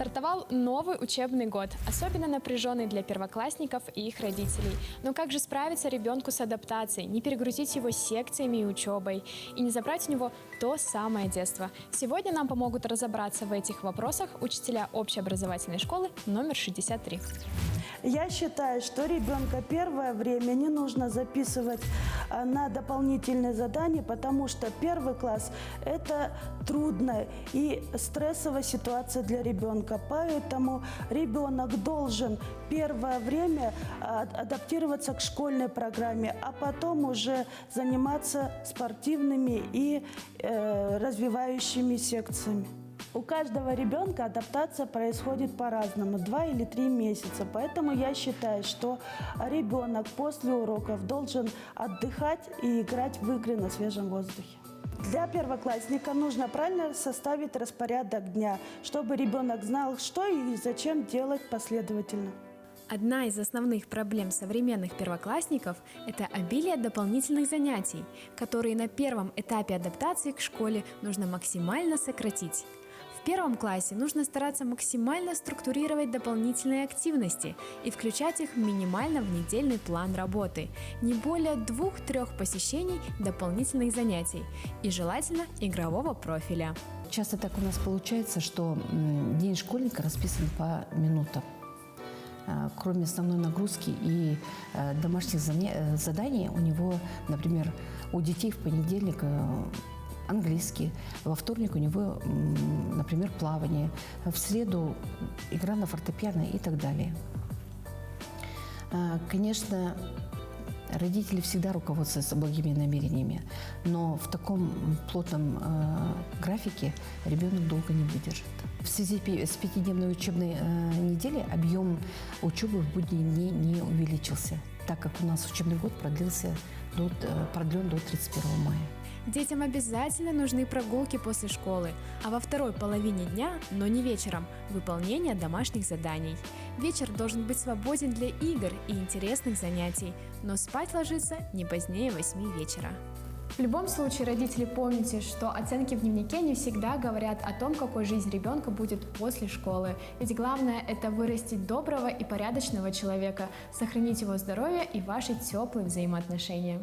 Стартовал новый учебный год, особенно напряженный для первоклассников и их родителей. Но как же справиться ребенку с адаптацией, не перегрузить его секциями и учебой, и не забрать у него то самое детство? Сегодня нам помогут разобраться в этих вопросах учителя общеобразовательной школы номер 63. Я считаю, что ребенка первое время не нужно записывать на дополнительные задания, потому что первый класс – это трудная и стрессовая ситуация для ребенка. Поэтому ребенок должен первое время адаптироваться к школьной программе, а потом уже заниматься спортивными и развивающими секциями. У каждого ребенка адаптация происходит по-разному, 2 или 3 месяца. Поэтому я считаю, что ребенок после уроков должен отдыхать и играть в игры на свежем воздухе. Для первоклассника нужно правильно составить распорядок дня, чтобы ребенок знал, что и зачем делать последовательно. Одна из основных проблем современных первоклассников – это обилие дополнительных занятий, которые на первом этапе адаптации к школе нужно максимально сократить. В первом классе нужно стараться максимально структурировать дополнительные активности и включать их минимально в недельный план работы, не более 2-3 посещений дополнительных занятий и желательно игрового профиля. Часто так у нас получается, что день школьника расписан по минутам. Кроме основной нагрузки и домашних заданий, у него, например, у детей в понедельник английский, во вторник у него, например, плавание, в среду игра на фортепиано и так далее. Конечно, родители всегда руководствуются благими намерениями, но в таком плотном графике ребенок долго не выдержит. В связи с 5-дневной учебной неделей объем учебы в будние дни не увеличился, так как у нас учебный год продлен до 31 мая. Детям обязательно нужны прогулки после школы, а во второй половине дня, но не вечером, выполнение домашних заданий. Вечер должен быть свободен для игр и интересных занятий, но спать ложиться не позднее 8 вечера. В любом случае, родители, помните, что оценки в дневнике не всегда говорят о том, какой жизнь ребенка будет после школы. Ведь главное – это вырастить доброго и порядочного человека, сохранить его здоровье и ваши теплые взаимоотношения.